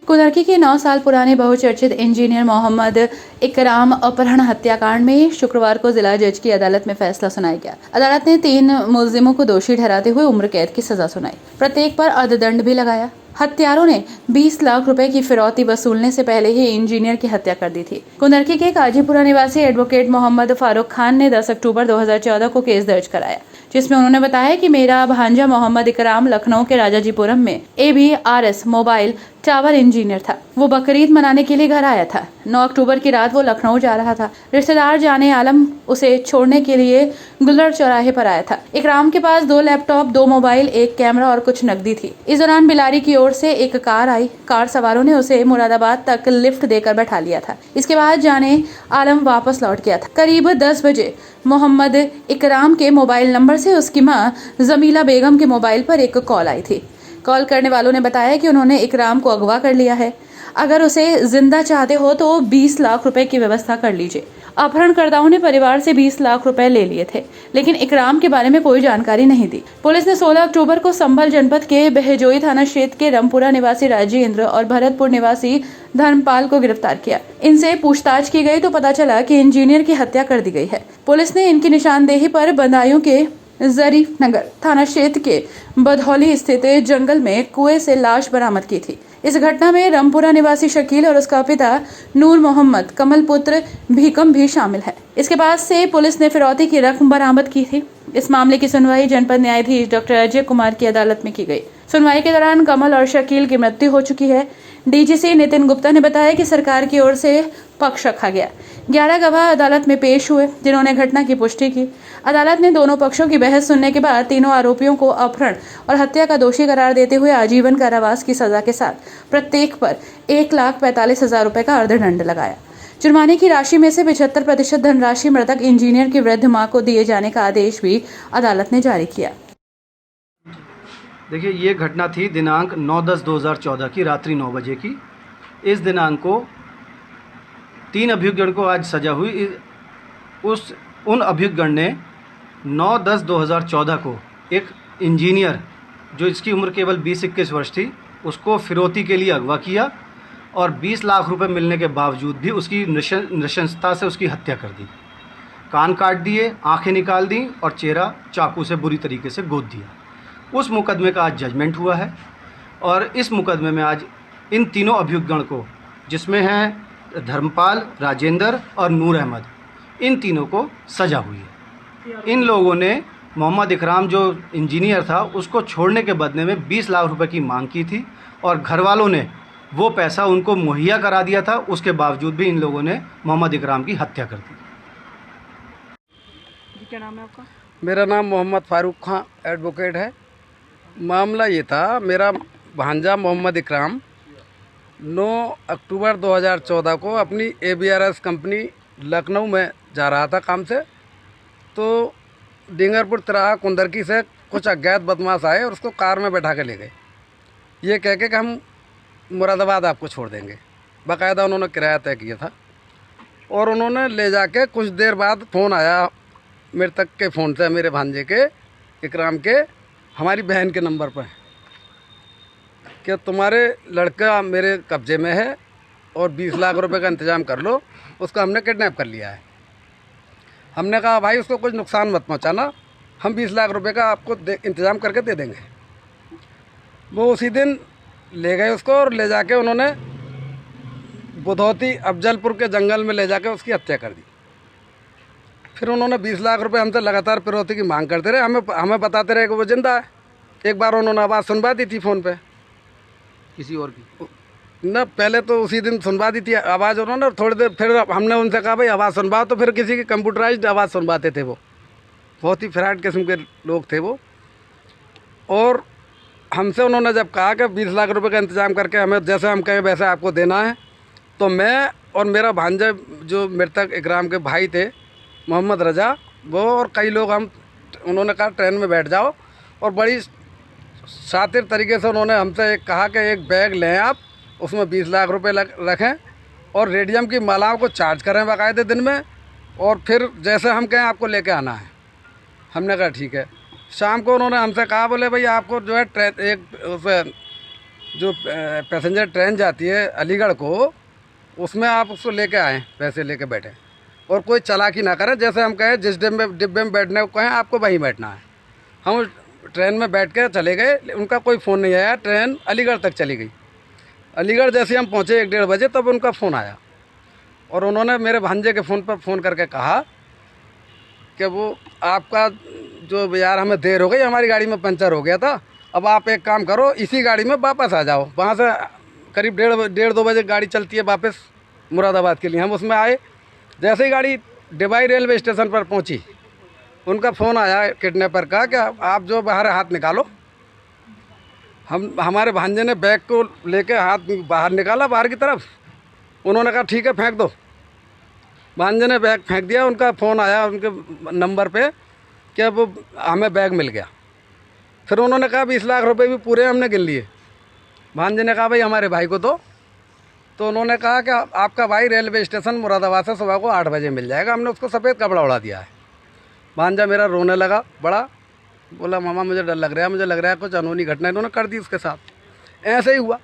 कुनरकी के 9 साल पुराने बहुचर्चित इंजीनियर मोहम्मद इकराम अपहरण हत्याकांड में शुक्रवार को जिला जज की अदालत में फैसला सुनाया गया। अदालत ने 3 मुलजिमों को दोषी ठहराते हुए उम्र कैद की सजा सुनाई। प्रत्येक पर अर्थदंड भी लगाया। हत्यारों ने 20 लाख रुपए की फिरौती वसूलने से पहले ही इंजीनियर की हत्या कर दी थी। कुनरकी के काजीपुरा निवासी एडवोकेट मोहम्मद फारूक खान ने 10 अक्टूबर 2014 को केस दर्ज कराया, जिसमें उन्होंने बताया कि मेरा भांजा मोहम्मद इकराम लखनऊ के राजाजीपुरम में ABRS मोबाइल टावर इंजीनियर था। वो बकरीद मनाने के लिए घर आया था। 9 अक्टूबर की रात वो लखनऊ जा रहा था। रिश्तेदार जाने आलम उसे छोड़ने के लिए गुलर चौराहे पर आया था। इकराम के पास 2 लैपटॉप, 2 मोबाइल, 1 कैमरा और कुछ नकदी थी। इस दौरान बिलारी की ओर से एक कार आई। कार सवारों ने उसे मुरादाबाद तक लिफ्ट देकर बैठा लिया था। इसके बाद जाने आलम वापस लौट गया था। करीब 10 बजे मोहम्मद इकराम के मोबाइल नंबर से उसकी मां जमीला बेगम के मोबाइल पर एक कॉल आई थी। कॉल करने वालों ने बताया कि उन्होंने इकराम को अगवा कर लिया है। अगर उसे जिंदा चाहते हो तो 20 लाख रुपए की व्यवस्था कर लीजिए। अपहरणकर्ताओं ने परिवार से 20 लाख रुपए ले लिए थे, लेकिन इकराम के बारे में कोई जानकारी नहीं दी। पुलिस ने 16 अक्टूबर को संभल जनपद के बहजोई थाना क्षेत्र के रमपुरा निवासी राजेंद्र और भरतपुर निवासी धर्मपाल को गिरफ्तार किया। इनसे पूछताछ की गई तो पता चला कि इंजीनियर की हत्या कर दी गई है। पुलिस ने इनकी निशानदेही पर बदायूं के जरीफ नगर थाना क्षेत्र के बधौली स्थित जंगल में कुएं से लाश बरामद की थी। इस घटना में रमपुरा निवासी शकील और उसका पिता नूर मोहम्मद कमल पुत्र भीकम भी शामिल है। इसके बाद से पुलिस ने फिरौती की रकम बरामद की थी। इस मामले की सुनवाई जनपद न्यायाधीश डॉक्टर अजय कुमार की अदालत में की गई। सुनवाई के दौरान कमल और शकील की मृत्यु हो चुकी है। DGC नितिन गुप्ता ने बताया कि सरकार की ओर से पक्ष रखा गया। 11 गवाह अदालत में पेश हुए, जिन्होंने घटना की पुष्टि की। अदालत ने दोनों पक्षों की बहस सुनने के बाद तीनों आरोपियों को अपहरण और हत्या का दोषी करार देते हुए आजीवन कारावास की सजा के साथ प्रत्येक पर 1,45,000 रुपए का अर्थदंड लगाया। जुर्माने की राशि में से 75% धनराशि मृतक इंजीनियर की वृद्ध मां को दिए जाने का आदेश भी अदालत ने जारी किया। देखिए, ये घटना थी दिनांक 9/10/2014 की रात्रि 9 बजे की। इस दिनांक को 3 अभियुक्तगण को आज सजा हुई। उन अभियुक्तगण ने 9/10/2014 को एक इंजीनियर, जो इसकी उम्र केवल 20-21 वर्ष थी, उसको फिरौती के लिए अगवा किया और 20 लाख रुपए मिलने के बावजूद भी उसकी नृशंसता से उसकी हत्या कर दी। कान काट दिए, आंखें निकाल दी और चेहरा चाकू से बुरी तरीके से गोद दिया। उस मुकदमे का आज जजमेंट हुआ है और इस मुकदमे में आज इन तीनों अभियुक्तगण को, जिसमें हैं धर्मपाल, राजेंद्र और नूर अहमद, इन तीनों को सजा हुई है। इन लोगों ने मोहम्मद इकराम, जो इंजीनियर था, उसको छोड़ने के बदले में 20 लाख रुपए की मांग की थी और घर वालों ने वो पैसा उनको मुहैया करा दिया था। उसके बावजूद भी इन लोगों ने मोहम्मद इकराम की हत्या कर दी। क्या नाम है आपका? मेरा नाम मोहम्मद फारूक खान एडवोकेट है। मामला ये था, मेरा भांजा मोहम्मद इकराम 9 अक्टूबर 2014 को अपनी ABRS कंपनी लखनऊ में जा रहा था काम से, तो डिंगरपुर तिराहा कुंदरकी से कुछ अज्ञात बदमाश आए और उसको कार में बैठा के ले गए, ये कह के कि हम मुरादाबाद आपको छोड़ देंगे। बाकायदा उन्होंने किराया तय किया था और उन्होंने ले जाके कुछ देर बाद फ़ोन आया मृतक के फ़ोन से, मेरे भांजे के इकराम के, हमारी बहन के नंबर पर, कि तुम्हारे लड़का मेरे कब्ज़े में है और 20 लाख रुपए का इंतज़ाम कर लो, उसको हमने किडनैप कर लिया है। हमने कहा भाई उसको कुछ नुकसान मत पहुंचाना, हम 20 लाख रुपए का आपको इंतज़ाम करके दे देंगे। वो उसी दिन ले गए उसको और ले जाके उन्होंने बुधौती अफजलपुर के जंगल में ले जाके उसकी हत्या कर दी। फिर उन्होंने 20 लाख रुपए हमसे लगातार फिरौती की मांग करते रहे, हमें बताते रहे कि वो जिंदा है। एक बार उन्होंने आवाज़ सुनवा दी थी फ़ोन पे किसी और की ना, पहले तो उसी दिन सुनवा दी थी आवाज़ उन्होंने, और थोड़ी देर फिर हमने उनसे कहा भाई आवाज़ सुनवाओ, तो फिर किसी की कंप्यूटराइज्ड आवाज़ सुनवाते थे। वो बहुत ही फ्रॉड किस्म के लोग थे वो। और हमसे उन्होंने जब कहा कि 20 लाख रुपए का इंतज़ाम करके हमें जैसे हम कहें वैसे आपको देना है, तो मैं और मेरा भांजा, जो मृतक इकराम के भाई थे मोहम्मद रजा, वो और कई लोग, हम उन्होंने कहा ट्रेन में बैठ जाओ, और बड़ी शातिर तरीके से उन्होंने हमसे एक कहा कि एक बैग लें आप, उसमें 20 लाख रुपए रखें और रेडियम की मालाओं को चार्ज करें बाकायदे दिन में, और फिर जैसे हम कहें आपको लेके आना है। हमने कहा ठीक है। शाम को उन्होंने हमसे कहा, बोले भाई आपको जो है एक जो पैसेंजर ट्रेन जाती है अलीगढ़ को, उसमें आप उसको लेके आएँ, पैसे लेके बैठें और कोई चालाकी ना करें। जैसे हम कहें जिस डिब्बे में बैठने को कहें आपको वहीं बैठना है। हम ट्रेन में बैठ के चले गए, उनका कोई फ़ोन नहीं आया, ट्रेन अलीगढ़ तक चली गई। अलीगढ़ जैसे हम पहुँचे 1-1:30 बजे, तब उनका फ़ोन आया और उन्होंने मेरे भांजे के फ़ोन पर फ़ोन करके कहा कि वो आपका जो यार हमें देर हो गई, हमारी गाड़ी में पंचर हो गया था, अब आप एक काम करो, इसी गाड़ी में वापस आ जाओ। वहाँ से करीब 1:30-2 बजे गाड़ी चलती है वापस मुरादाबाद के लिए। हम उसमें आए, जैसे ही गाड़ी डिबाई रेलवे स्टेशन पर पहुंची, उनका फ़ोन आया किडनैपर का कि आप जो बाहर हाथ निकालो। हमारे भांजे ने बैग को लेके हाथ बाहर निकाला, बाहर की तरफ। उन्होंने कहा ठीक है फेंक दो। भांजे ने बैग फेंक दिया। उनका फ़ोन आया उनके नंबर पे कि अब हमें बैग मिल गया। फिर उन्होंने कहा 20 लाख रुपए भी पूरे हमने गिन लिए। भांजे ने कहा भाई हमारे भाई को दो। तो उन्होंने कहा कि आपका भाई रेलवे स्टेशन मुरादाबाद से सुबह को 8 बजे मिल जाएगा। हमने उसको सफ़ेद कपड़ा उड़ा दिया है। भांजा मेरा रोने लगा बड़ा, बोला मामा मुझे डर लग रहा है, मुझे लग रहा है कुछ अनहोनी घटना इन्होंने कर दी उसके साथ। ऐसे ही हुआ।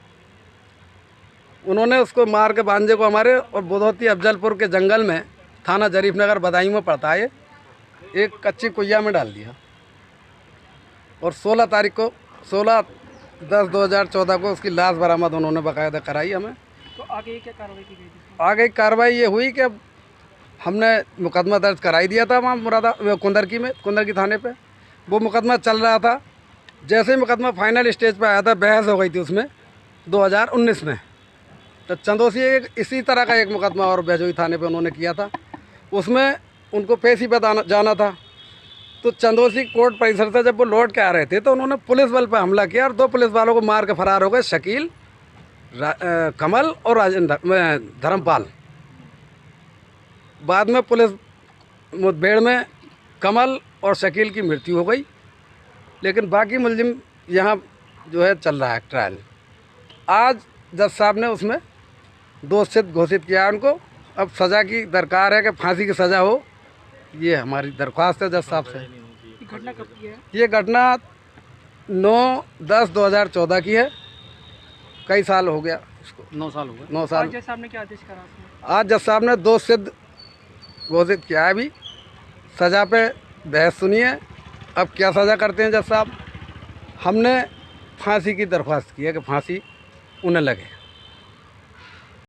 उन्होंने उसको मार के भांजे को हमारे और बुधौती अफजलपुर के जंगल में, थाना जरीफ नगर बदायूं में पड़ता है, एक कच्ची कुइया में डाल दिया। और 16 तारीख को 16/10/2014 को उसकी लाश बरामद उन्होंने बाकायदा कराई हमें। तो आगे क्या कार्रवाई की गई थी? आगे कार्रवाई ये हुई कि हमने मुकदमा दर्ज कराई दिया था वहाँ कुंदरकी थाने पे। वो मुकदमा चल रहा था। जैसे ही मुकदमा फाइनल स्टेज पे आया था, बहस हो गई थी उसमें 2019 में। तो चंदोसी इसी तरह का एक मुकदमा और बहजोई थाने पे उन्होंने किया था। उसमें उनको पेशी पे जाना था। तो चंदोसी कोर्ट परिसर से जब वो लौट के आ रहे थे, तो उन्होंने पुलिस बल पर हमला किया और 2 पुलिस वालों को मार के फरार हो गए, शकील कमल और राजेंद्र धर्मपाल। बाद में पुलिस मुठभेड़ में कमल और शकील की मृत्यु हो गई। लेकिन बाकी मुलजिम यहाँ जो है चल रहा है ट्रायल। आज जज साहब ने उसमें दोषित घोषित किया उनको। अब सज़ा की दरकार है कि फांसी की सज़ा हो, ये हमारी दरख्वास्त है जज साहब से। ये घटना कब की है? ये घटना 9/10/2014 की है। कई साल हो गया उसको, 9 साल हो गए। 9 साल। आज जज साहब ने क्या आदेश करा उसमें? आज जज साहब ने दोषित घोषित किया है। अभी सज़ा पे बहस सुनी है, अब क्या सज़ा करते हैं जज साहब। हमने फांसी की दरख्वास्त की है कि फांसी उन्हें लगे।